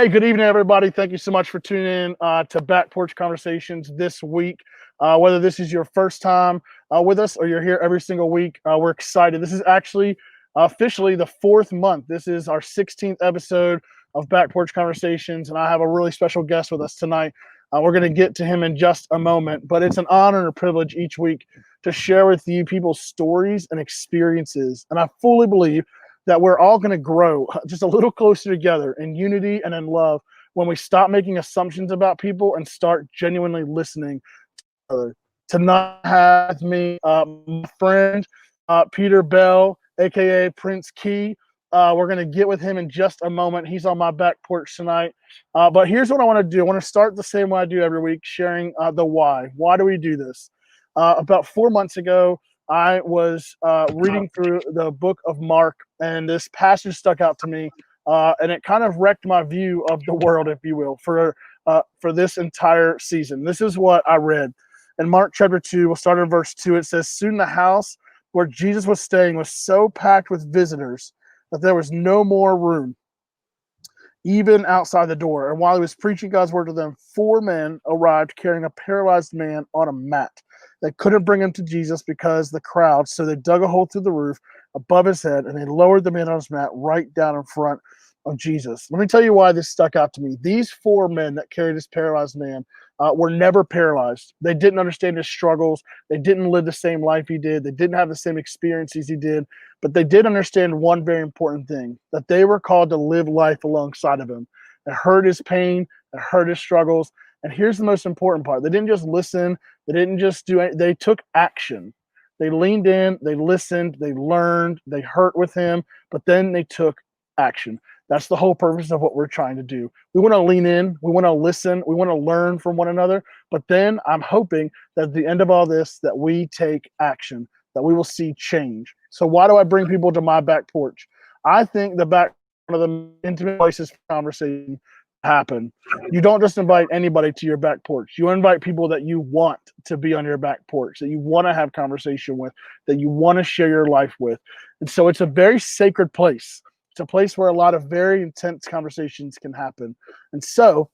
Hey, good evening, everybody. Thank you so much for tuning in to Back Porch Conversations this week. Whether this is your first time with us or you're here every single week, we're excited. This is actually officially the fourth month. This is our 16th episode of Back Porch Conversations, and I have a really special guest with us tonight. We're going to get to him in just a moment, but it's an honor and a privilege each week to share with you people's stories and experiences. And I fully believe that we're all going to grow just a little closer together in unity and in love when we stop making assumptions about people and start genuinely listening to each other. Tonight, I have with me my friend Peter Bell, aka Prince Key. We're going to get with him in just a moment. He's on my back porch tonight. But here's what I want to do. I want to start the same way I do every week, sharing the why. Why do we do this? About 4 months ago, I was reading through the book of Mark, and this passage stuck out to me, and it kind of wrecked my view of the world, if you will, for this entire season. This is what I read. In Mark chapter 2, we'll start in verse 2. It says, "Soon the house where Jesus was staying was so packed with visitors that there was no more room, even outside the door. And while he was preaching God's word to them, 4 men arrived carrying a paralyzed man on a mat. They couldn't bring him to Jesus because of the crowd, so they dug a hole through the roof above his head, and they lowered the man on his mat right down in front of Jesus." Let me tell you why this stuck out to me. These 4 men that carried this paralyzed man were never paralyzed. They didn't understand his struggles. They didn't live the same life he did. They didn't have the same experiences he did. But they did understand one very important thing, that they were called to live life alongside of him. They heard his pain. They heard his struggles. And here's the most important part. They didn't just listen. They didn't just do it. They took action. They leaned in. They listened. They learned. They hurt with him. But then they took action. That's the whole purpose of what we're trying to do. We want to lean in. We want to listen. We want to learn from one another. But then I'm hoping that at the end of all this, that we take action, that we will see change. So why do I bring people to my back porch? I think the back one of the intimate places for conversation happen. You don't just invite anybody to your back porch. You invite people that you want to be on your back porch, that you want to have conversation with, that you want to share your life with. And so it's a very sacred place. It's a place where a lot of very intense conversations can happen. And so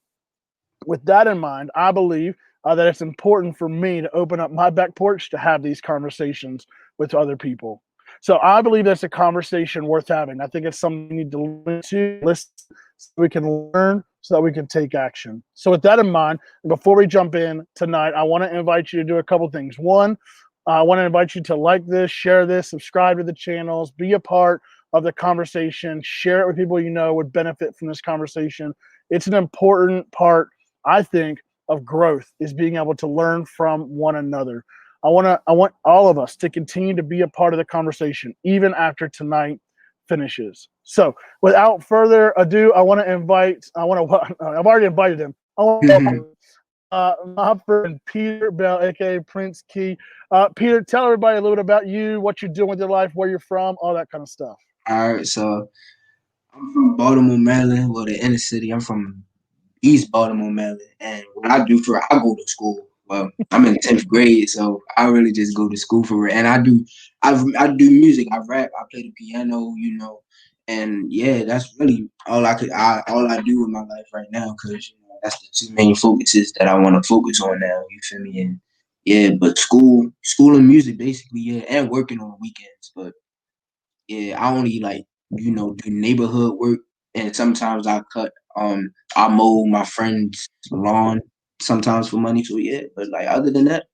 with that in mind, I believe that it's important for me to open up my back porch to have these conversations with other people. So I believe that's a conversation worth having. I think it's something we need to listen so we can learn, so that we can take action. So with that in mind, before we jump in tonight, I want to invite you to do a couple things. One, I want to invite you to like this, share this, subscribe to the channels, be a part of the conversation, share it with people you know would benefit from this conversation. It's an important part, I think, of growth, is being able to learn from one another. I want all of us to continue to be a part of the conversation, even after tonight finishes. So without further ado, I've already invited him. I want to welcome my friend Peter Bell, aka Prince Key. Peter, tell everybody a little bit about you, what you're doing with your life, where you're from, all that kind of stuff. All right, so I'm from Baltimore, Maryland, well, the inner city. I'm from East Baltimore, Maryland, and what I go to school. Well, I'm in 10th grade, so I really just go to school for it. And I do music. I rap. I play the piano, and yeah, that's really all I do with my life right now, because that's the two main focuses that I want to focus on now. You feel me? And yeah, but school and music basically, yeah, and working on the weekends, but. Yeah, I only do neighborhood work, and sometimes I mow my friend's lawn sometimes for money. So yeah, but like other than that,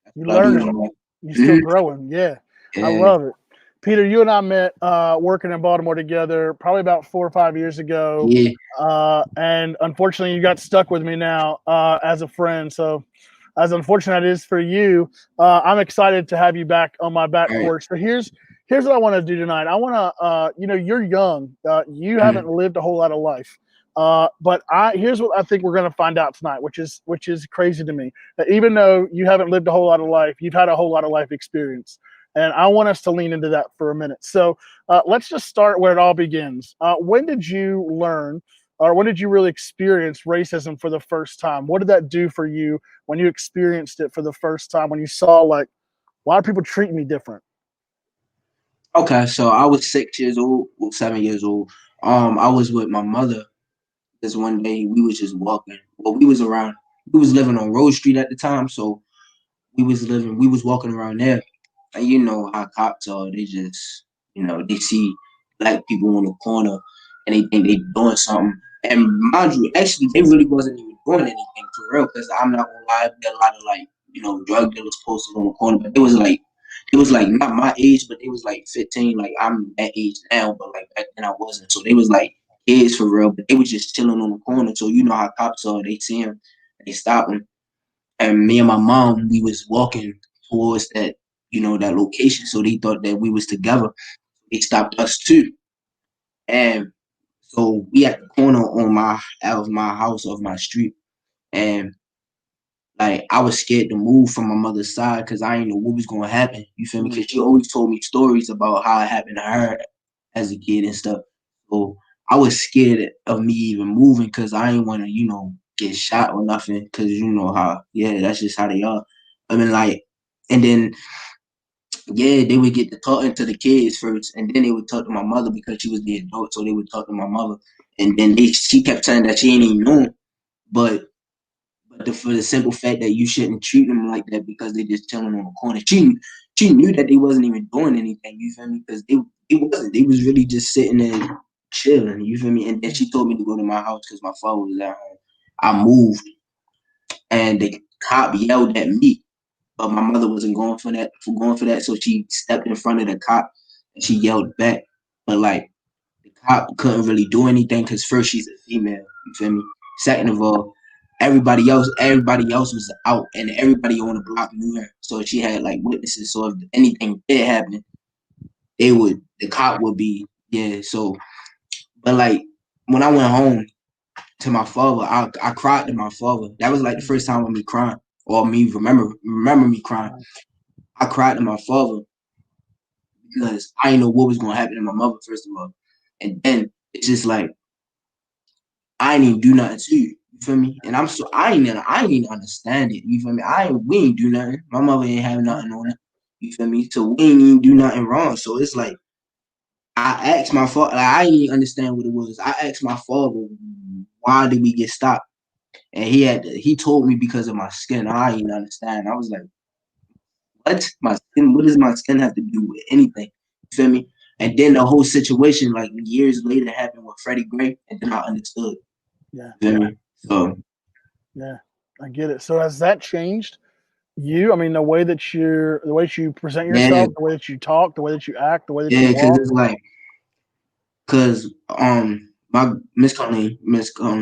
that's You what I do in learning, my life. you're still Mhm. growing. Yeah, I Yeah. love it. Peter, you and I met working in Baltimore together probably about 4 or 5 years ago. Yeah. And unfortunately, you got stuck with me now as a friend. So, as unfortunate it is for you, I'm excited to have you back on my back All right. porch. So here's what I want to do tonight. I want to, you're young. You haven't Mhm. lived a whole lot of life. But here's what I think we're going to find out tonight, which is crazy to me. That even though you haven't lived a whole lot of life, you've had a whole lot of life experience, and I want us to lean into that for a minute. So let's just start where it all begins. When did you learn, or when did you really experience racism for the first time? What did that do for you when you experienced it for the first time? When you saw, like, why do people treat me different? Okay, so I was 6 years old, well, 7 years old. I was with my mother, This one day we was just walking. Well, we was living on Rose Street at the time, so we was walking around there. And you know how cops are, they just, they see black people on the corner and they think they doing something. And mind you, actually, they really wasn't even doing anything for real, because I'm not gonna lie, there a lot of like, drug dealers posted on the corner, but it was like not my age, but it was like 15. Like I'm that age now, but like back then I wasn't. So they was like kids for real, but they was just chilling on the corner. So you know how cops are, they see him, they stop him. And me and my mom, we was walking towards that location. So they thought that we was together. They stopped us too. And so we at the corner of my house, of my street. And like I was scared to move from my mother's side because I didn't know what was gonna happen. You feel me? Mm. Because she always told me stories about how it happened to her as a kid and stuff. So I was scared of me even moving because I didn't want to, get shot or nothing. Because you know how, yeah, that's just how they are. I mean, like, and then yeah, they would get to talking to the kids first, and then they would talk to my mother because she was the adult. So they would talk to my mother, and then she kept saying that she ain't even know, but for the simple fact that you shouldn't treat them like that because they just chilling on the corner. She knew that they wasn't even doing anything. You feel me? Because it wasn't. They was really just sitting there chilling. You feel me? And then she told me to go to my house because my father was at home. I moved, and the cop yelled at me, but my mother wasn't going for that. So she stepped in front of the cop and she yelled back. But like the cop couldn't really do anything because first she's a female. You feel me? Second of all, everybody else was out and everybody on the block knew her. So she had like witnesses. So if anything did happen, the cop would be, yeah. So but like when I went home to my father, I cried to my father. That was like the first time of me crying or me remember me crying. I cried to my father because I didn't know what was gonna happen to my mother first of all. And then it's just like I ain't even do nothing to you. You feel me? And I ain't even understand it. You feel me? We ain't do nothing. My mother ain't have nothing on it. You feel me? So we ain't even do nothing wrong. So it's like I asked my father, like, I didn't even understand what it was. I asked my father, why did we get stopped? And he told me because of my skin. I didn't understand. I was like, what? My skin? What does my skin have to do with anything? You feel me? And then the whole situation, like years later, happened with Freddie Gray, and then I understood. Yeah, You feel me? So yeah, I get it. So has that changed you? I mean, the way that you present yeah, yourself, the way that you talk, the way that you act, the way that you yeah, because walk. it's like, cause my Miss Conley,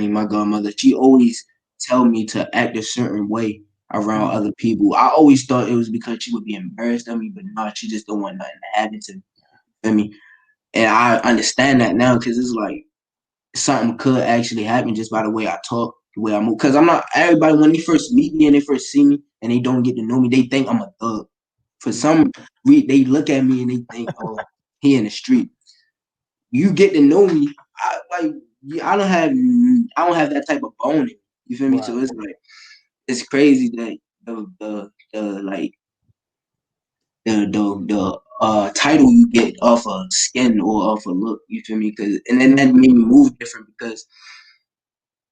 my godmother, she always tell me to act a certain way around Mm, other people. I always thought it was because she would be embarrassed of me, but no, she just don't want nothing to happen to me. Feel me? And I understand that now because it's like something could actually happen just by the way I talk, the way I move. Because I'm not everybody when they first meet me and they first see me and they don't get to know me, they think I'm a thug. For mm, some, they look at me and they think, oh, he in the street. You get to know me, I I don't have that type of bone in me. You feel me? right. So it's like it's crazy that the like the title you get off of skin or off a look. You feel me? Because and then that Mm, made me move different because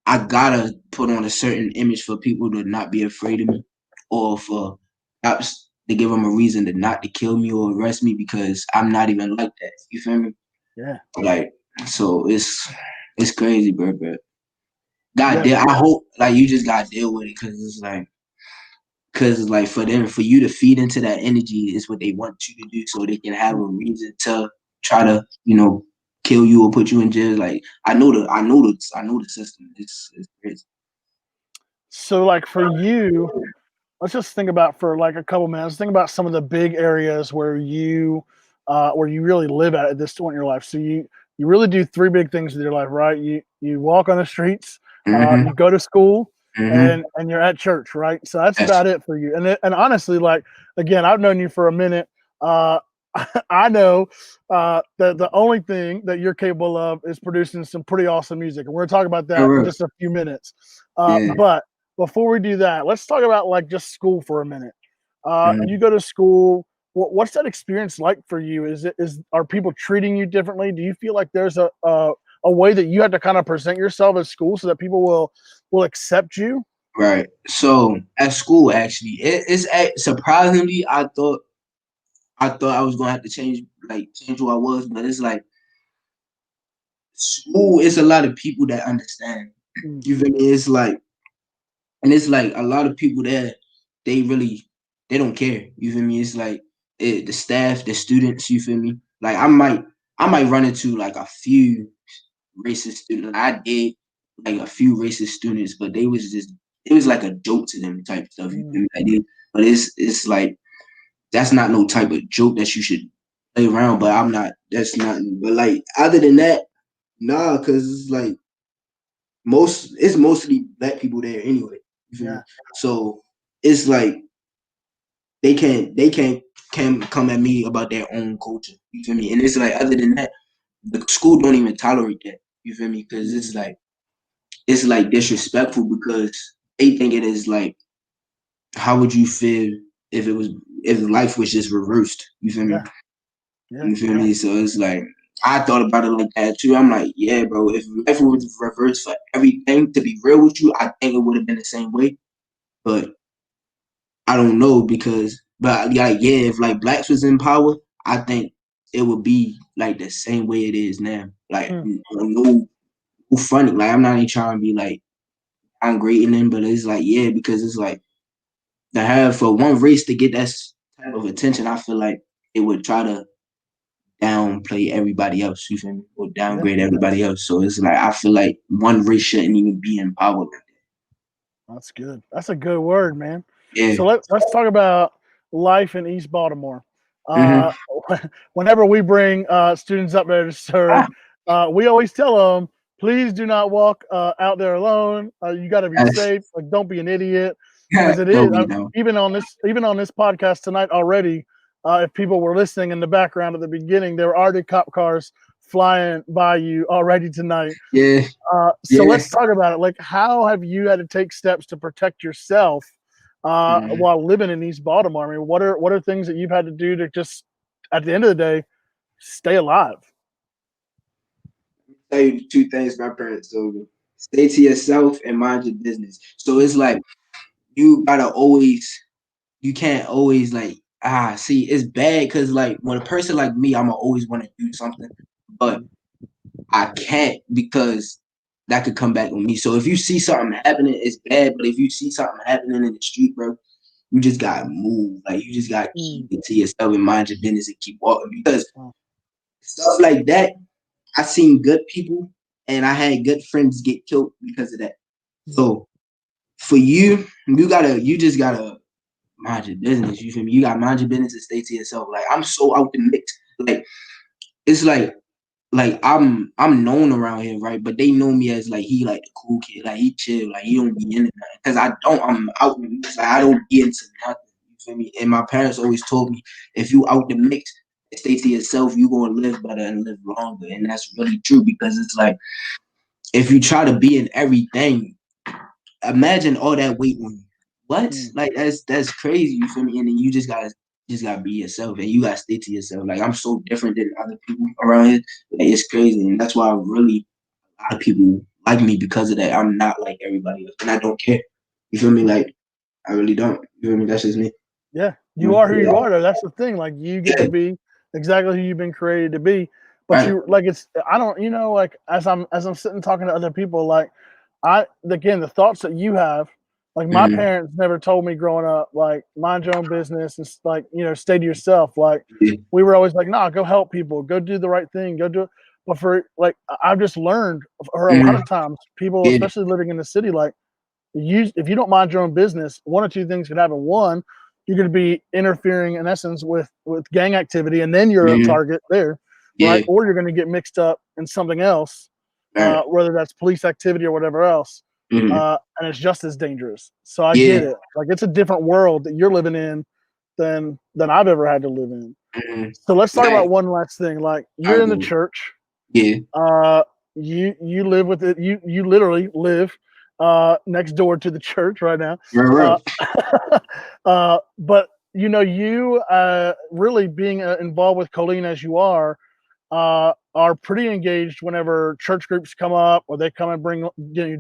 I gotta put on a certain image for people to not be afraid of me, or for cops to give them a reason to not to kill me or arrest me because I'm not even like that. You feel me? yeah, Like so, it's crazy, bro. But God yeah. damn, I hope like you just gotta deal with it because like for you to feed into that energy is what they want you to do, so they can have a Mm. reason to try to kill you or put you in jail. Like I know the system. It's crazy. So, like for you, let's just think about for like a couple minutes. Think about some of the big areas where you really live at this point in your life. So you really do three big things with your life, right? You walk on the streets, Mm-hmm. you go to school, Mm-hmm. and you're at church, right? So that's Yes. about it for you. And honestly, like again, I've known you for a minute. Uh, I know that the only thing that you're capable of is producing some pretty awesome music, and we're gonna talk about For that in real. just a few minutes. Yeah. But before we do that, let's talk about like just school for a minute. Mm-hmm. You go to school. What's that experience like for you? Is are people treating you differently? Do you feel like there's a way that you have to kind of present yourself at school so that people will accept you? Right. So at school, actually, surprisingly, I thought I was gonna have to change who I was, but it's like school is a lot of people that understand. Mm, You feel me? It's like a lot of people there, they don't care. You feel me? It's like the staff, the students. You feel me? Like I might run into like a few racist students. I did like a few racist students, but it was like a joke to them type stuff. You mm, feel me? But it's like that's not no type of joke that you should play around. But I'm not. That's not. But like other than that, nah, because it's like it's mostly black people there anyway. You feel me? yeah, So it's like they can't come at me about their own culture. You feel me? And it's like other than that, the school don't even tolerate that. You feel me? Because mm, it's like disrespectful because they think it is like how would you feel if it was if life was just reversed? You feel me? yeah, yeah, You feel me? So it's like I thought about it like that too. I'm like, yeah, bro. If life was reversed for everything, to be real with you, I think it would have been the same way. But I don't know but like, yeah, if like blacks was in power, I think it would be like the same way it is now. Like, mm, no funny. Like, I'm not even trying to be like I'm grading them, but it's like, yeah, because it's like to have for one race to get that type of attention, I feel like it would try to downplay everybody else, you feel me? Or yeah. downgrade everybody else. So it's like I feel like one race shouldn't even be in power like that. That's good. That's a good word, man. Yeah. So let's talk about life in East Baltimore. Mm-hmm. Uh, whenever we bring students up there to serve, we always tell them, please do not walk out there alone. You got to be safe. Like, don't be an idiot, because it No, is we don't. even on this podcast tonight already. If people were listening in the background at the beginning, there were already cop cars flying by you already tonight. Yeah, So yeah. let's talk about it. Like, how have you had to take steps to protect yourself Mm-hmm. while living in East Baltimore? I mean, what are things that you've had to do to just, at the end of the day, stay alive? Tell you the two things my parents told me. Stay to yourself and mind your business. So it's like you gotta always you can't always like see it's bad because like when a person like me, I'ma always want to do something, but Mm, I can't because that could come back on me. So if you see something happening, it's bad. But if you see something happening in the street, bro, you just gotta move. Like you just gotta keep mm, it to yourself and mind your business and keep walking. Because oh, stuff like that, I seen good people and I had good friends get killed because of that. mm, So for you just gotta mind your business. You feel me? You gotta mind your business and stay to yourself. Like I'm so out the mix. Like it's like I'm known around here, right? But they know me as like he like the cool kid, like he chill, like he don't be into nothing. Cause I'm out in the mix, like I don't be into nothing. You feel me? And my parents always told me if you out the mix, stay to yourself, you gonna live better and live longer. And that's really true because it's like if you try to be in everything, imagine all that weight on you. What? mm, Like that's crazy. You feel me? And then you just gotta be yourself, and you gotta stay to yourself. Like I'm so different than other people around here. Like it's crazy, and that's why really a lot of people like me because of that. I'm not like everybody else, and I don't care. You feel me? mm. Like I really don't. You feel me? That's just me. Yeah, you Mm, are who you yeah. are, though. That's the thing. Like, you get to Yeah. be exactly who you've been created to be. But Right. you like it's I don't like as I'm sitting talking to other people, like again, the thoughts that you have, like my Mm-hmm. parents never told me growing up, like, mind your own business and like, stay to yourself. Like, Yeah. we were always like, nah, go help people, go do the right thing, go do it. But for like I've just learned for a lot Mm-hmm. of times, people, Yeah. especially living in the city, like, if you don't mind your own business, one or two things could happen. One, you're going to be interfering in essence with gang activity, and then you're a Mm-hmm. target there, right? Yeah. Or you're going to get mixed up in something else, Right. whether that's police activity or whatever else, Mm-hmm. and it's just as dangerous. So I get Yeah. it. Like, it's a different world that you're living in than I've ever had to live in. Mm-hmm. So let's talk Right. about one last thing. Like, I you're in the go. church. Yeah. Uh, you live with it. You literally live next door to the church right now. Right. Uh, Right. but you really being involved with Colleen as you are, are pretty engaged whenever church groups come up or they come and bring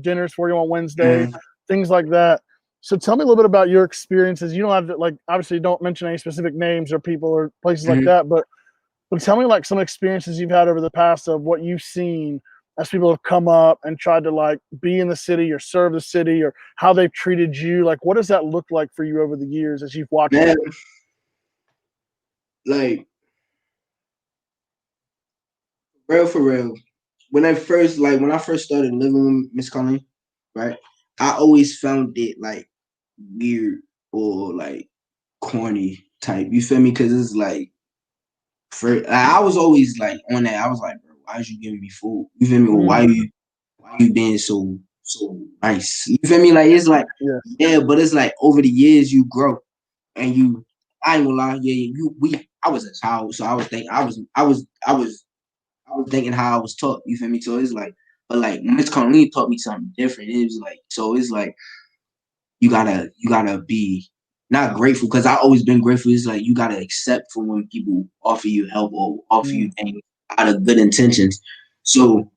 dinners for you on Wednesday, Mhm. things like that. So tell me a little bit about your experiences. You don't have to like obviously don't mention any specific names or people or places like Mhm. that, but tell me like some experiences you've had over the past of what you've seen as people have come up and tried to like be in the city or serve the city or how they've treated you. Like what does that look like for you over the years as you've watched Man, it? like real for real. When I first started living with Miss Colleen, right? I always found it like weird or like corny type. You feel me? Because it's like I was always like on that. I was like, bro, why is you giving me food? You feel me? Or Mm, why you being so nice? You feel me? Like it's like yeah. yeah, but it's like over the years you grow and you. I ain't gonna lie, yeah, you we. I was a child, so I was thinking I was thinking how I was taught. You feel me? So it's like, but like Miss Colleen taught me something different. It was like, so it's like you gotta be not grateful because I always been grateful. It's like you gotta accept for when people offer you help or offer you Mm, things out of good intentions. So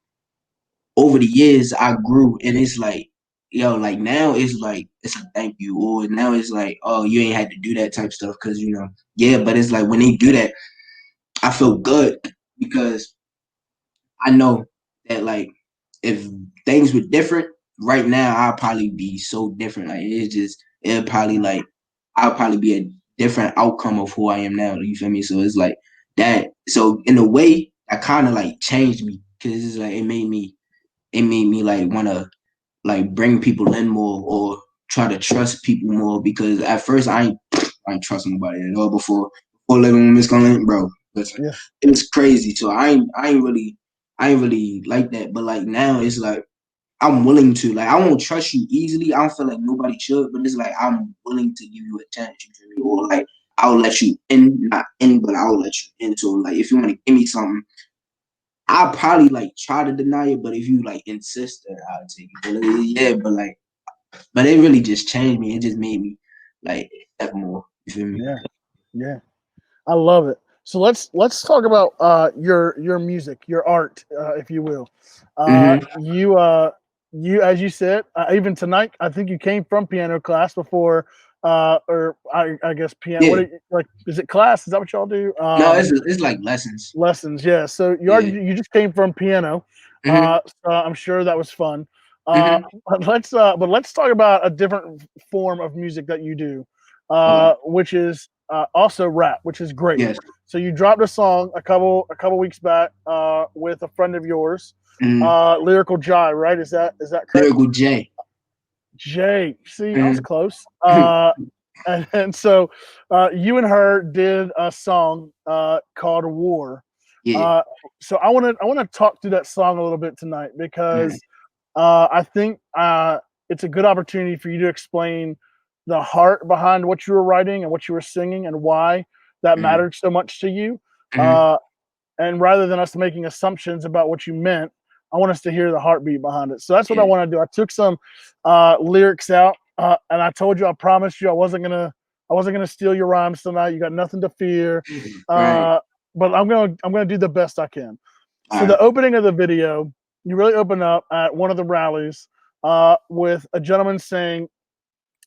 over the years I grew and it's like, yo, like now it's like it's a thank you, or now it's like, oh, you ain't had to do that type stuff because yeah, but it's like when they do that, I feel good because I know that like if things were different right now, I'll probably be so different. Like it'll probably mm, like I'll probably be a different outcome of who I am now. You feel me? So it's like that. So in a way, that kind of like changed me because it's like it made me like want to like bring people in more or try to trust people more because at first I ain't trust nobody at all before living with Miss Colleen, bro. Listen, yeah. it was crazy. So I ain't really like that. But like now it's like I'm willing to. Like I won't trust you easily. I don't feel like nobody should, but it's like I'm willing to give you a chance, you feel me? Or like I'll let you in, not in, but I'll let you in. So like if you want to give me something, I'll probably like try to deny it, but if you like insist, then I'll take it. But yeah, but it really just changed me. It just made me like have more. You feel me? Yeah. Yeah. I love it. So let's talk about your music, your art, if you will. Mm-hmm. You as you said, even tonight, I think you came from piano class before, or I guess piano. What Yeah. do you, like? Is it class? Is that what y'all do? No, it's like lessons. Lessons. Yeah. So Yeah. you just came from piano. Mm-hmm. So I'm sure that was fun. Uh, Mm-hmm. but let's talk about a different form of music that you do, Okay. which is also rap, which is great. Yes. So you dropped a song a couple weeks back with a friend of yours, Mm-hmm. Lyrical Jai, right? Is that correct? Lyrical J. Jay. See, I was Mm-hmm. close. And so you and her did a song called War. Yeah. Uh, so I want to talk through that song a little bit tonight Mm-hmm. because I think it's a good opportunity for you to explain the heart behind what you were writing and what you were singing and why that Mm-hmm. mattered so much to you. Mm-hmm. Uh, and rather than us making assumptions about what you meant, I want us to hear the heartbeat behind it. So that's what I Yeah. want to do. I took some lyrics out, and I told you, I promised you, I wasn't gonna steal your rhymes tonight. You got nothing to fear. Right. Uh, but I'm gonna do the best I can. All So the right. opening of the video, you really open up at one of the rallies with a gentleman saying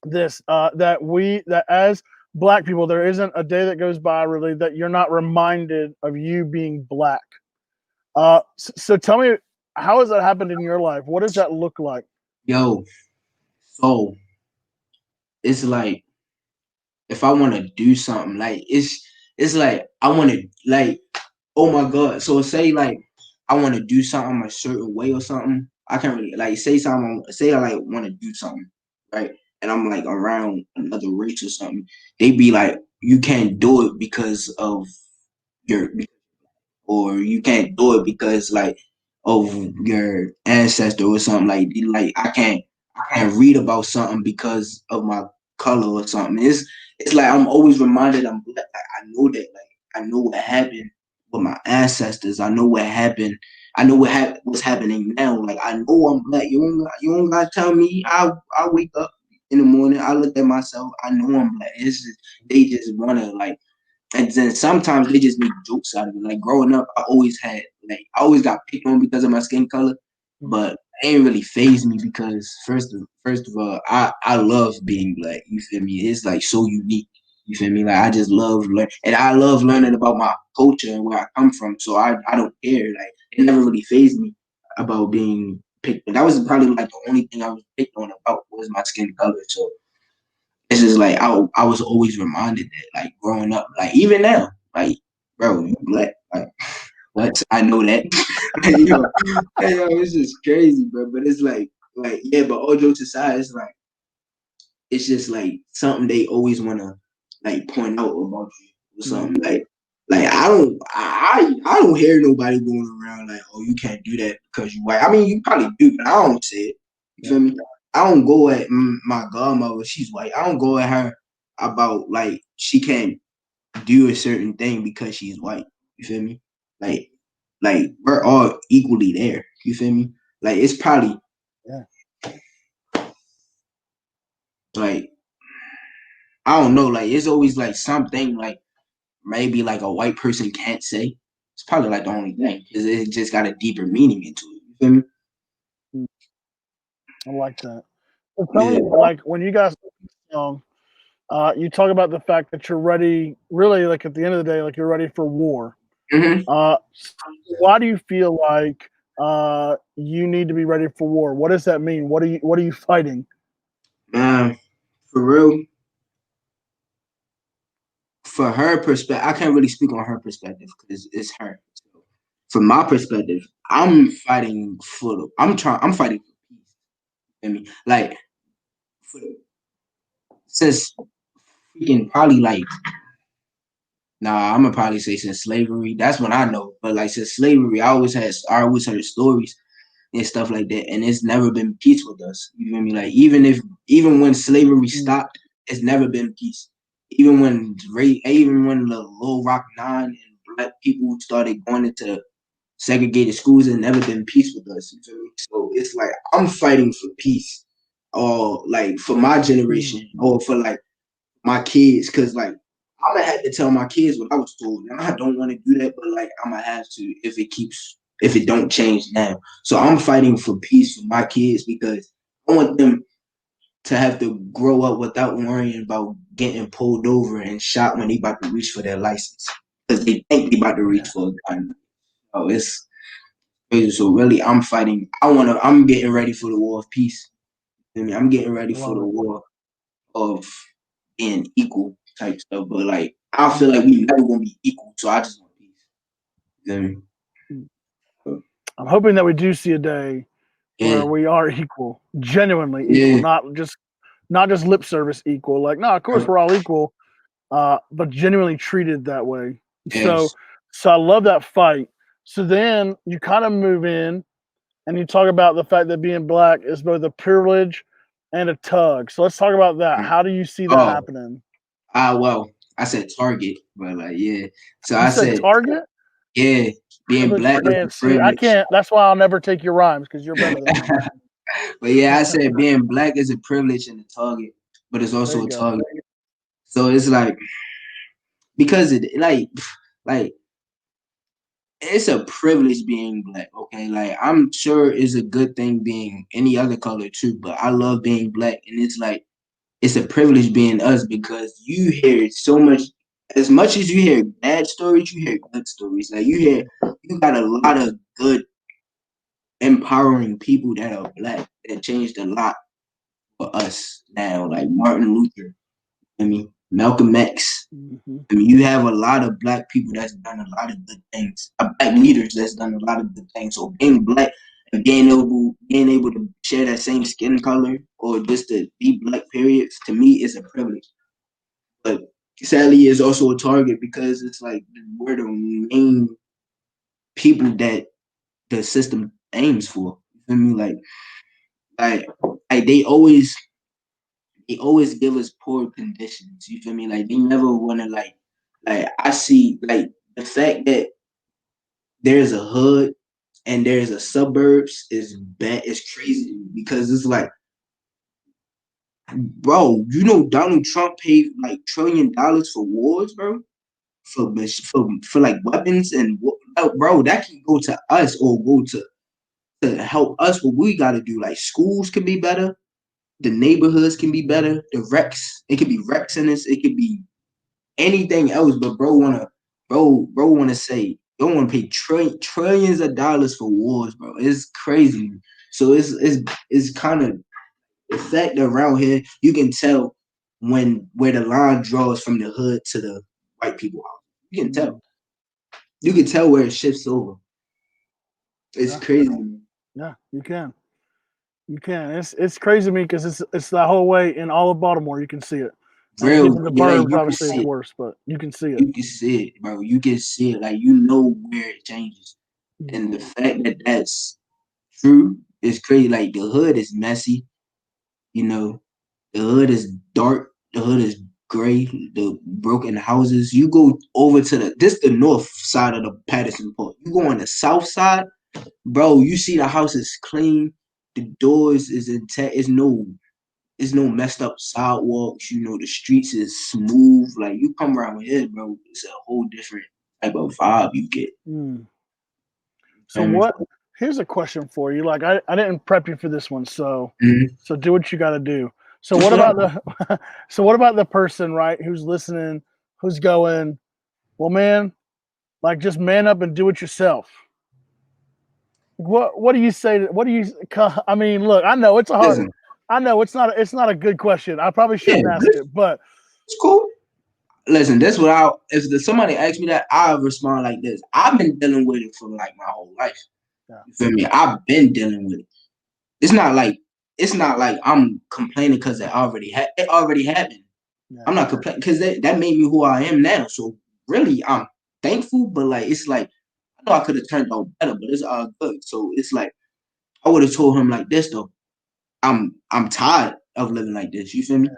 this that as black people, there isn't a day that goes by really that you're not reminded of you being black. So tell me, how has that happened in your life? What does that look like? Yo. So it's like if I want to do something, like it's like I want to like oh my god. So say like I want to do something a certain way or something. I can't really like say something. Say I like want to do something, right? And I'm like around another race or something. They be like, you can't do it because of your or you can't do it because like of your ancestor or something like I can't read about something because of my color or something. It's like I'm always reminded I'm black. Like I know that like I know what happened with my ancestors. I know what happened. I know what's happening now. Like I know I'm black. You don't gotta tell me. I wake up in the morning. I look at myself. I know I'm black. It's just they just wanna like and then sometimes they just make jokes out of it. Like growing up, I always had like I always got picked on because of my skin color, Mm, but it ain't really phased me because first of all, I love being black. You feel me? It's like so unique. You feel me? Like I just love learn, and I love learning about my culture and where I come from. So I don't care. Like it never really phased me about being picked. That was probably like the only thing I was picked on about was my skin color. So it's just like I was always reminded that like growing up, like even now, like bro, you black, like what? I know that. It's just crazy, bro. But it's like yeah, but all jokes aside, it's just like something they always wanna like point out about you or something. mm, Like I don't hear nobody going around like, oh, you can't do that because you white. I mean, you probably do, but I don't say it. You yeah, feel me? I don't go at my godmother. She's white. I don't go at her about like she can't do a certain thing because she's white. You feel me? Like like we're all equally there. You feel me? Like it's probably yeah, like I don't know. Like it's always like something like maybe like a white person can't say. It's probably like the only thing because it just got a deeper meaning into it. You feel me? mm, I like that. So tell Yeah. me, like when you guys song, you talk about the fact that you're ready. Really, like at the end of the day, like you're ready for war. Hmm. So why do you feel like you need to be ready for war? What does that mean? What are you fighting? For real, for her perspective, I can't really speak on her perspective because it's her. So, from my perspective, I'm fighting I'm fighting for peace. I mean, like for, since freaking probably like nah, I'm gonna probably say since slavery. That's when I know. But like since slavery, I always heard stories and stuff like that, and it's never been peace with us. You feel me? Like even when slavery Mm, stopped, it's never been peace. Even when the Little Rock Nine and black people started going into segregated schools, it's never been peace with us. You feel me? So it's like I'm fighting for peace, or like for my mm, generation, or for like my kids, because like I'm gonna have to tell my kids what I was told, and I don't want to do that, but like I'm gonna have to if it don't change now. So I'm fighting for peace for my kids because I want them to have to grow up without worrying about getting pulled over and shot when they about to reach for their license because they think they about to reach yeah, for a gun. Oh, it's crazy. So really, I'm fighting. I'm getting ready for the war of peace. I mean, I'm getting ready I for love the it. war of being equal type stuff. But like I feel Mm, like we never gonna be equal, so I just want peace. You know what I mean? mm. I'm hoping that we do see a day Yeah, where we are equal, genuinely equal, yeah, not just lip service equal. Like, no, of course we're all equal, but genuinely treated that way. So, yes. so I love that fight. So then you kind of move in and you talk about the fact that being black is both a privilege and a tug. So let's talk about that. How do you see that Oh, happening? well, I said Target, but like yeah. So You I said said target, yeah, being privilege, black is a and see, I privilege. can't. That's why I'll never take your rhymes because you're better than me. But yeah, I said being black is a privilege and a target, but it's There also you a go. target. So it's like because it like it's a privilege being black, okay? Like I'm sure it's a good thing being any other color too, but I love being black and it's like it's a privilege being us because you hear so much as you hear bad stories, you hear good stories. Like you got a lot of good empowering people that are black that changed a lot for us now, like Martin Luther, I mean Malcolm X. Hmm. I mean, you have a lot of black people that's done a lot of good things, black leaders that's done a lot of good things. So being black and being able to share that same skin color or just to be black, period, to me is a privilege. But sadly, it's also a target because it's like we're the main people that the system aims for. You feel me? Like, like they always give us poor conditions. You feel me? Like they never want to like I see like the fact that there's a hood and there's a suburbs is bad. It's crazy because it's like, bro, Donald Trump paid like $1 trillion for wars, bro, for like weapons and bro, that can go to us or go to help us. What we got to do, like schools can be better, the neighborhoods can be better, the recs, it could be recs in this, it could be anything else. But bro wanna say don't want to pay trillions of dollars for wars, bro. It's crazy. So it's kind of the fact that around here you can tell when where the line draws from the hood to the white people house. You can tell. Mm, You can tell where it shifts over. It's yeah, crazy. yeah, you can. You can. It's crazy to me because it's that whole way in all of Baltimore. You can see it. As you get Real, to the yeah, burbs, you can obviously see it's it. worse, but you can see it. You can see it, bro. You can see it. Like you know where it changes. Mm, And the fact that that's true is crazy. Like the hood is messy, you know. The hood is dark. The hood is gray. The broken houses. You go over to the north side of the Patterson Port. You go on the south side, bro. You see the house is clean. The doors is intact. It's no messed up sidewalks. You know the streets is smooth. Like you come around here, bro. It's a whole different type of vibe you get. mm. So Feel me? what? Here's a question for you. Like I didn't prep you for this one, so Mhm. do what you got to do. So what about the so what about the person right who's listening, who's going, well, man, like just man up and do it yourself. What do you say? What do you? I mean, look, I know it's a hard. Listen, I know it's not a good question. I probably yeah, shouldn't ask it, but it's cool. Listen, that's what I. If somebody asks me that, I respond like this. I've been dealing with it for like my whole life. yeah, You feel me? I've been dealing with it. It's not like it's not like I'm complaining because it already happened. yeah, I'm not complaining because that made me who I am now. So really, I'm thankful. But like, it's like I know I could have turned out better, but it's all good. So it's like I would have told him like this though. I'm tired of living like this. You feel me?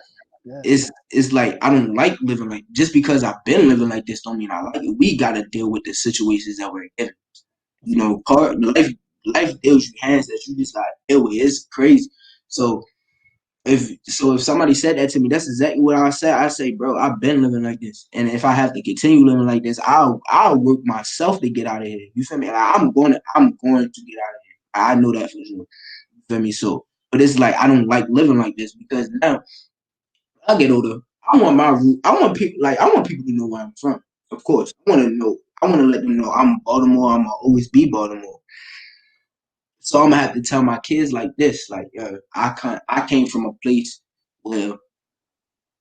yeah. It's like I don't like living like just because I've been living like this don't mean I like it. We gotta deal with the situations that we're in. That's You good. know, life deals you hands that you just gotta deal with. It's crazy. So if somebody said that to me, that's exactly what I said. I say, bro, I've been living like this, and if I have to continue living like this, I'll work myself to get out of here. You feel me? Like, I'm going to get out of here. I know that for sure. You feel me? So, but it's like I don't like living like this because now I get older. I want my root. I want people to know where I'm from. Of course, I want to know. I want to let them know I'm Baltimore. I'm gonna always be Baltimore. So I'm gonna have to tell my kids like this. Like, I came from a place where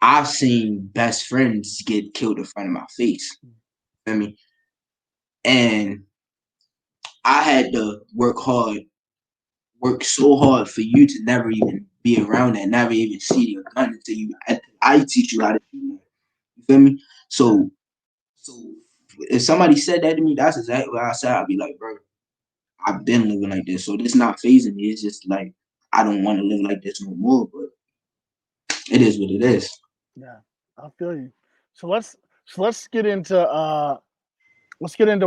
I've seen best friends get killed in front of my face. Feel me? And I had to work so hard for you to never even be around that, never even see your gun until I teach you how to do that. You feel me? Yeah, So if somebody said that to me, that's exactly what I said. I'd be like, bro, I've been living like this, so this not phasing me. It's just like I don't want to live like this no more. But it is what it is. yeah. I feel you. So let's get into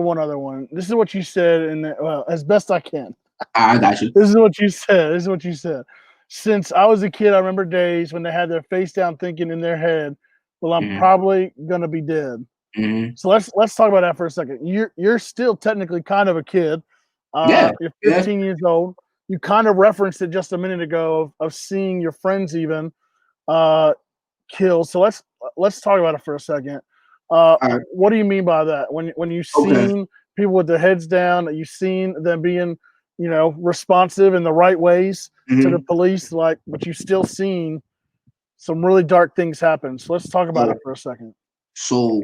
one other one. This is what you said, and well, as best I can. I got you. This is what you said. This is what you said. Since I was a kid, I remember days when they had their face down, thinking in their head, "Well, I'm Mm-hmm. probably gonna be dead." Mm-hmm. So let's talk about that for a second. You're still technically kind of a kid. Yeah. You're Yeah. 15 years old. You kind of referenced it just a minute ago of seeing your friends even uh, killed. So let's talk about it for a second. All right. What do you mean by that? When you've Okay. seen people with their heads down, that you've seen them being, responsive in the right ways to the Mm-hmm. police, like, but you've still seen some really dark things happen. So let's talk about So, it for a second. so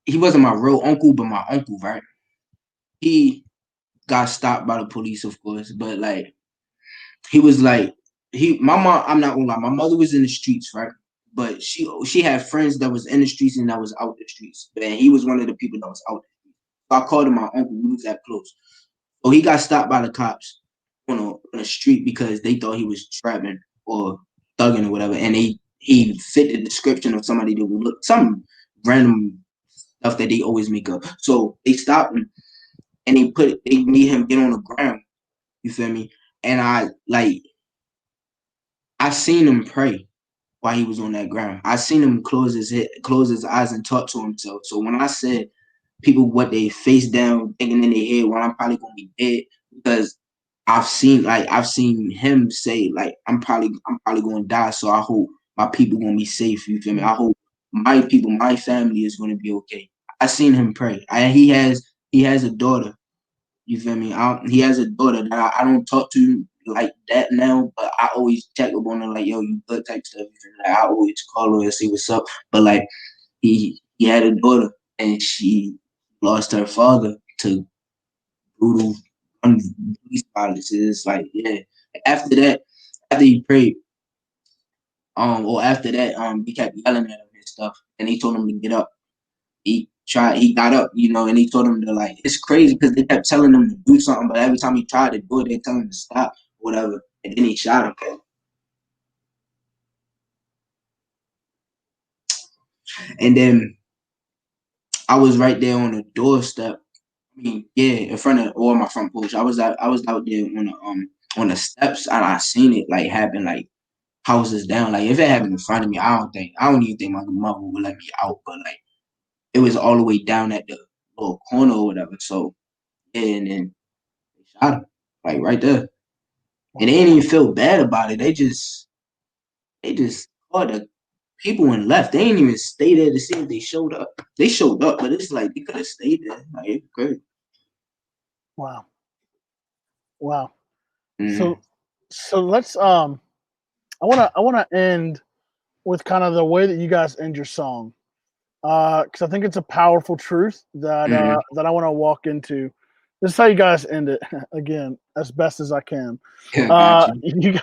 he wasn't my real uncle, but my uncle, right? He got stopped by the police, of course, but like he was like my mom. I'm not gonna lie, my mother was in the streets, right? But she had friends that was in the streets and that was out the streets, and he was one of the people that was out. So I called him my uncle. We was that close. So he got stopped by the cops on a street because they thought he was trapping or thugging or whatever, and he fit the description of somebody that would look some random stuff that they always make up. So they stopped him and they made him get on the ground. You feel me? And I seen him pray. while he was on that ground. I seen him close his eyes and talk to himself. So when I said people what they face down thinking in their head, well, I'm probably gonna be dead because I've seen him say like I'm probably gonna die. So I hope my people gonna be safe. You feel me? Mm. I hope my people, my family is gonna be okay. I seen him pray. He has a daughter. You feel me? He has a daughter that I don't talk to like that now, but I always check up on her like, yo, you good type stuff. You feel me? Like, I always call her and see what's up. But like he had a daughter and she lost her father to brutal police violence. It's like, yeah. After that, after he prayed, or after that, he kept yelling at him and stuff, and he told him to get up. He got up, and he told him to like, it's crazy because they kept telling him to do something, but every time he tried to do it, they tell him to stop, whatever, and then he shot him. And then I was right there on the doorstep. I mean, yeah, in front of all my front porch. I was out there on the steps, and I seen it like happen, like houses down. Like if it happened in front of me, I don't even think my mother would let me out, but like it was all the way down at the little corner or whatever. So yeah, and then they shot him like right there. And they Wow. didn't even feel bad about it. They just called the people and left. They didn't even stay there to see if they showed up. They showed up, but it's like they could have stayed there. Like it's great. Wow. Wow. Mm-hmm. So let's I wanna end with kind of the way that you guys end your song. Because I think it's a powerful truth that Mm-hmm. that I want to walk into. This is how you guys end it again, as best as I can. Yeah, got you.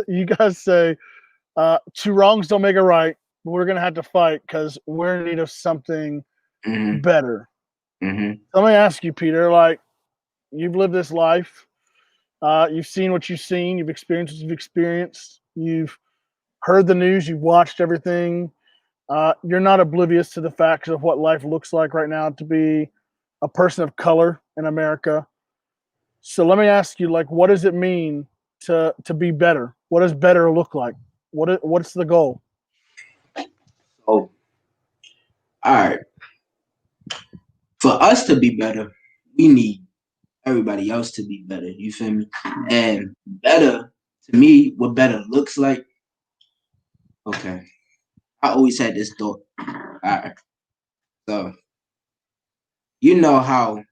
You guys say two wrongs don't make a right, but we're gonna have to fight because we're in need of something Mm-hmm. better. Mm-hmm. Let me ask you, Peter. Like you've lived this life, you've seen what you've seen, you've experienced what you've experienced, you've heard the news, you've watched everything. You're not oblivious to the facts of what life looks like right now to be a person of color in America. So let me ask you, like, what does it mean to be better? What does better look like? What's the goal? So, all right. For us to be better, we need everybody else to be better. You feel me? And better, to me, what better looks like, okay. I always had this thought. All right. So, you know how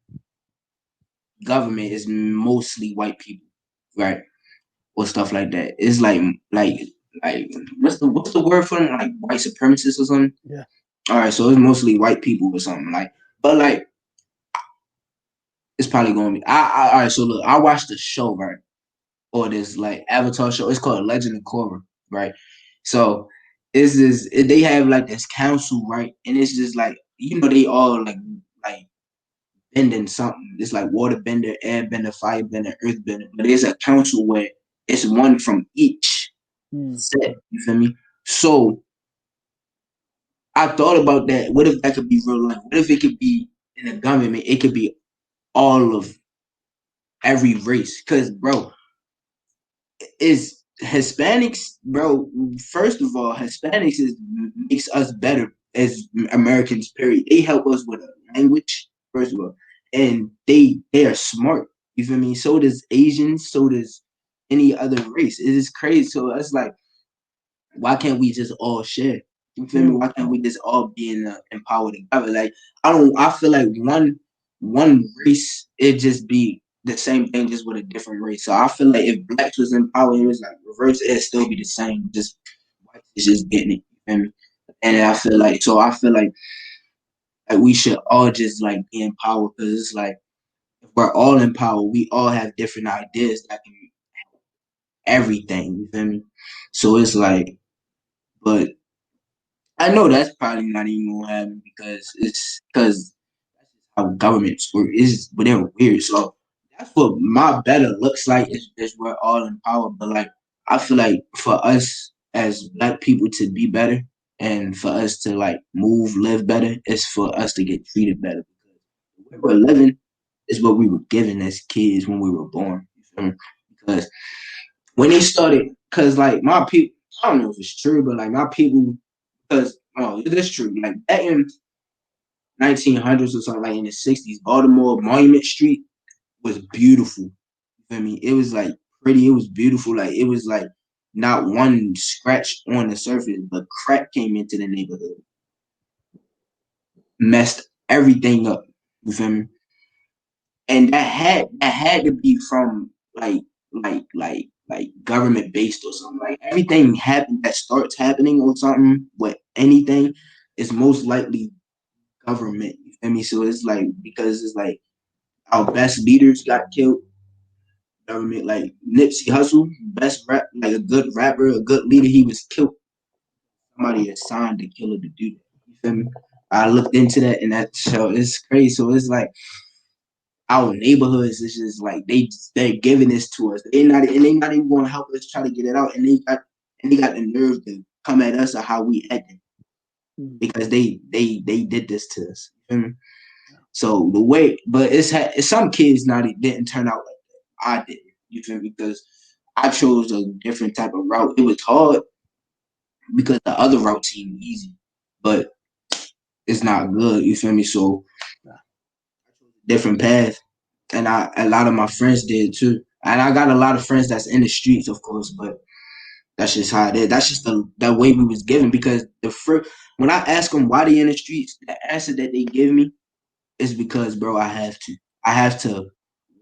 government is mostly white people, right? Or stuff like that. It's like what's the word for them? Like white supremacists or something? Yeah. All right, so it's mostly white people or something like. But like it's probably gonna be. All right. So look, I watched the show, right? Or this like Avatar show. It's called Legend of Korra, right? So they have like this council, right? And it's just like they all like bending something. It's like water bender, air bender, fire bender, earth bender. But there's a council where it's one from each Hmm. set. You feel me? So I thought about that. What if that could be real life? What if it could be in the government? It could be all of every race. Cause bro, is Hispanics, bro. First of all, Hispanics makes us better as Americans. Period. They help us with a language. First of all, and they are smart. You feel me? So does Asians. So does any other race. It is crazy. So it's like, why can't we just all share? You feel me? Hmm. Why can't we just all be empowered together? Like I don't. I feel like one race it just be the same thing, just with a different race. So I feel like if blacks was in power, it was like reverse. It'd still be the same. Just whites is just getting it. You feel me? And I feel like we should all just like be in power because it's like if we're all in power, we all have different ideas that can everything. You feel me? So it's like, but I know that's probably not even gonna happen because that's just how governments work. But they're weird. So that's what my better looks like is we're all in power. But like I feel like for us as black people to be better and for us to like move, live better, is for us to get treated better. Because the way we're living is what we were given as kids when we were born. You feel me? Because when they started, because like my people. I don't know if it's true, but like my people, because it is true. Like back in 1900s or something, like in the 60s, Baltimore Monument Street was beautiful. You feel me? It was like pretty. It was beautiful. Like it was like not one scratch on the surface, but crack came into the neighborhood, messed everything up. You feel me? And that had to be from like government based or something. Like everything happen that starts happening or something with anything is most likely government. You feel me? So it's like because it's like our best leaders got killed. Government like Nipsey Hussle, best rap, like a good rapper, a good leader, he was killed. Somebody assigned the killer to do that. You feel me? I looked into that and that show it's crazy. So it's like our neighborhoods is just like they're giving this to us. They not even going to help us try to get it out, and they got the nerve to come at us or how we acting Mm. because they did this to us. You feel me? So the way, but it's some kids now that didn't turn out like that. I didn't. You feel me? Because I chose a different type of route. It was hard because the other route seemed easy, but it's not good. You feel me? So Yeah. different path. And a lot of my friends did too. And I got a lot of friends that's in the streets, of course, but that's just how it is. That's just the way we was given because when I ask them why they in the streets, the answer that they give me is because, bro, I have to. I have to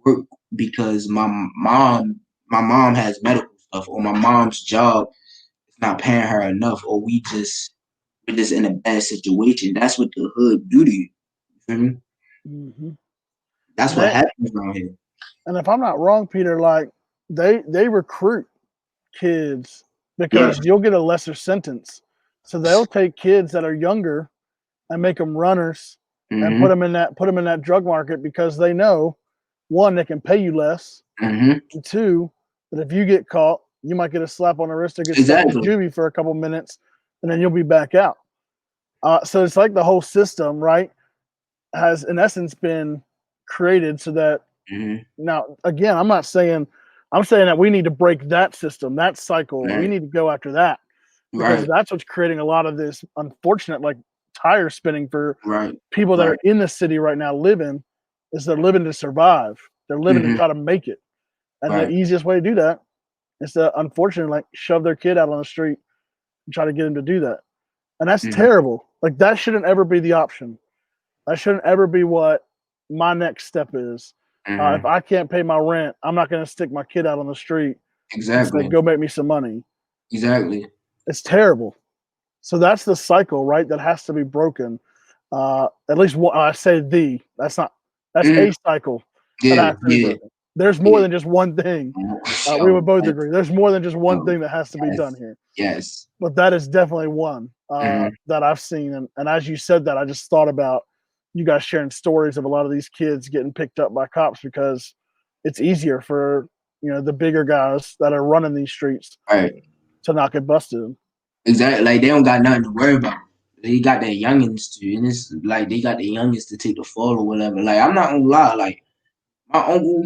work because my mom has medical stuff, or my mom's job is not paying her enough, or we're just in a bad situation. That's what the hood do to you. You feel me? Hmm. That's And what they, happens around here. and if I'm not wrong, Peter, like they recruit kids Yeah. because you'll get a lesser sentence. So they'll take kids that are younger and make them runners and Mm-hmm. put them in that drug market because they know one, they can pay you less, Mm-hmm. and two, that if you get caught, you might get a slap on the wrist or get stuck in Exactly. juvie for a couple minutes, and then you'll be back out. So it's like the whole system, right, has in essence been created so that Mm-hmm. now again, I'm saying that we need to break that system, that cycle. We Right. need to go after that because Right. that's what's creating a lot of this unfortunate like tire spinning for Right. people that are Right. in the city right now living is they're living to survive. They're living to Mm-hmm. try to make it. And the Right. easiest way to do that is to unfortunately like shove their kid out on the street and try to get them to do that. And that's Mm-hmm. terrible. Like that shouldn't ever be the option. That shouldn't ever be what my next step is. If Mm-hmm. I can't pay my rent, I'm not going to stick my kid out on the street and say, Exactly. "Go make me some money." Exactly. It's terrible. So that's the cycle, right? That has to be broken. At least one, I say the. That's not. That's Mm-hmm. a cycle that Yeah. has to be Yeah. broken. There's more Yeah. than just one thing. We Oh, would both yes. agree. There's more than just one Oh, thing that has to be done yes. here. Yes. But that is definitely one Mm-hmm. that I've seen. And as you said that, I just thought about you guys sharing stories of a lot of these kids getting picked up by cops because it's easier for the bigger guys that are running these streets Right. to not get busted. Exactly. Like they don't got nothing to worry about. They got their youngins to, and it's like they got the youngins to take the fall or whatever. Like I'm not gonna lie. Like my uncle,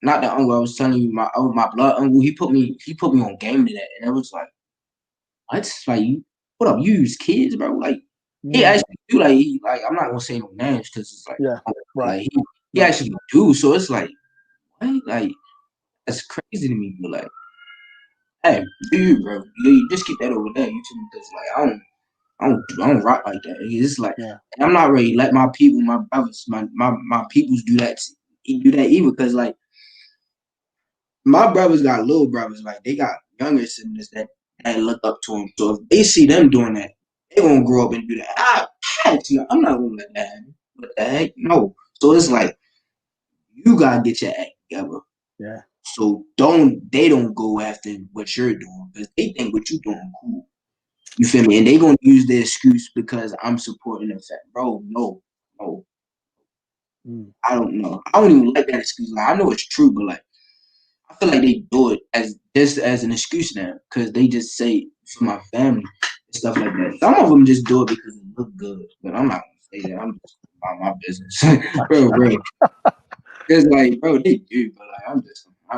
not the uncle I was telling you, my blood uncle, he put me on game to that, and it was like, what? Like, what up? You use kids, bro? Like, he Mm, actually do. Like I'm not gonna say no names because it's like, yeah, right, like he right. actually do. So it's like, what? Like, that's crazy to me. But like, hey, do you, bro? You just keep that over there. You too, because like I don't rock like that. It's like Yeah. I'm not ready to let my people, my brothers, my peoples do that. Do that either because like my brothers got little brothers, like they got younger siblings that look up to them. So if they see them doing that, they gonna grow up and do that. I'm not gonna let that happen. What the heck? No. So it's like you gotta get your act together. Yeah. So they don't go after what you're doing because they think what you're doing cool. You feel me? And they gonna use the excuse because I'm supporting them. Bro, no, no, Mm. I don't know. I don't even like that excuse. Like I know it's true, but like I feel like they do it as just as an excuse now because they just say for my family and stuff like that. Some of them just do it because it look good, but I'm not gonna say that. I'm just about my business, bro. Because like, bro, they do, but like, I'm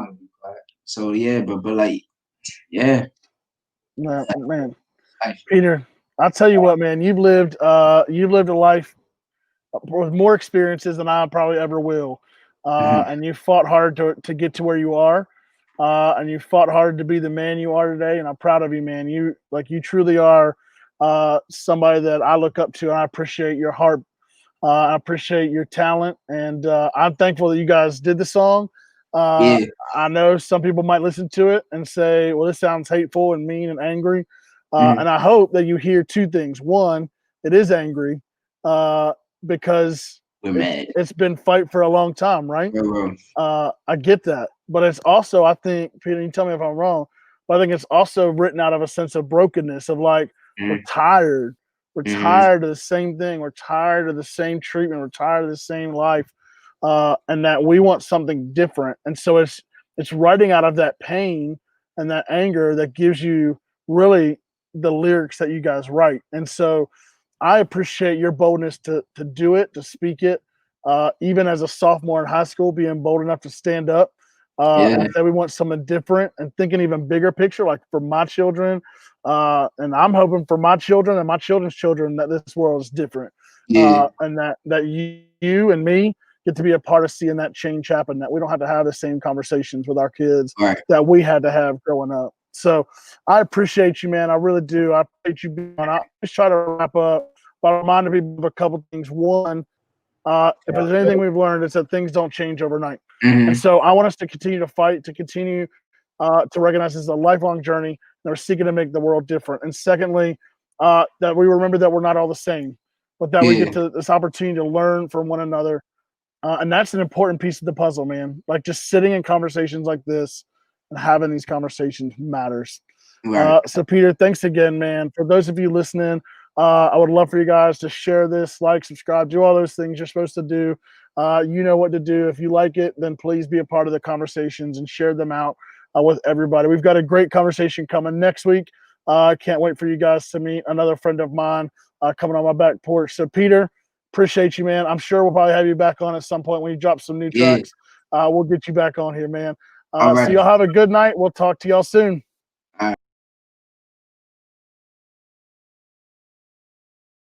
gonna be quiet. So yeah, but like, yeah, Man, Life. Peter, I'll tell you what, man, you've lived a life with more experiences than I probably ever will. Mhm. And you fought hard to get to where you are. And you fought hard to be the man you are today. And I'm proud of you, man. You truly are somebody that I look up to, and I appreciate your heart. I appreciate your talent, and I'm thankful that you guys did the song. Uh, Yeah. I know some people might listen to it and say, "Well, this sounds hateful and mean and angry," Mhm. and I hope that you hear two things. One, it is angry uh, because We're it's mad. it's been fight for a long time, right? Bro. I get that, but it's also, I think, Peter, you tell me if I'm wrong, but I think it's also written out of a sense of brokenness of like we're Mhm. tired, we're Mhm. tired of the same thing, we're tired of the same treatment, we're tired of the same life, and that we want something different. And so it's writing out of that pain and that anger that gives you really the lyrics that you guys write. And so I appreciate your boldness to do it, to speak it, even as a sophomore in high school, being bold enough to stand up and Yeah. say we want something different, and thinking even bigger picture, like for my children, and I'm hoping for my children and my children's children that this world is different, Yeah. and that you and me get to be a part of seeing that change happen. That we don't have to have the same conversations with our kids Right. that we had to have growing up. So I appreciate you, man. I really do. I appreciate you being on. I just try to wrap up by reminding people of a couple things. One, if there's anything we've learned, it's that things don't change overnight. And Mhm. so I want us to continue to fight, to continue to recognize this is a lifelong journey, and we're seeking to make the world different. And secondly, that we remember that we're not all the same, but that we get Yeah. to this opportunity to learn from one another. And that's an important piece of the puzzle, man. Like just sitting in conversations like this and having these conversations matters. Right. So, Peter, thanks again, man. For those of you listening, I would love for you guys to share this, like, subscribe, do all those things you're supposed to do. You know what to do. If you like it, then please be a part of the conversations and share them out with everybody. We've got a great conversation coming next week. I can't wait for you guys to meet another friend of mine coming on my back porch. So, Peter, appreciate you, man. I'm sure we'll probably have you back on at some point when you drop some new Yeah. tracks. We'll get you back on here, man. All So, right. y'all have a good night. We'll talk to y'all soon.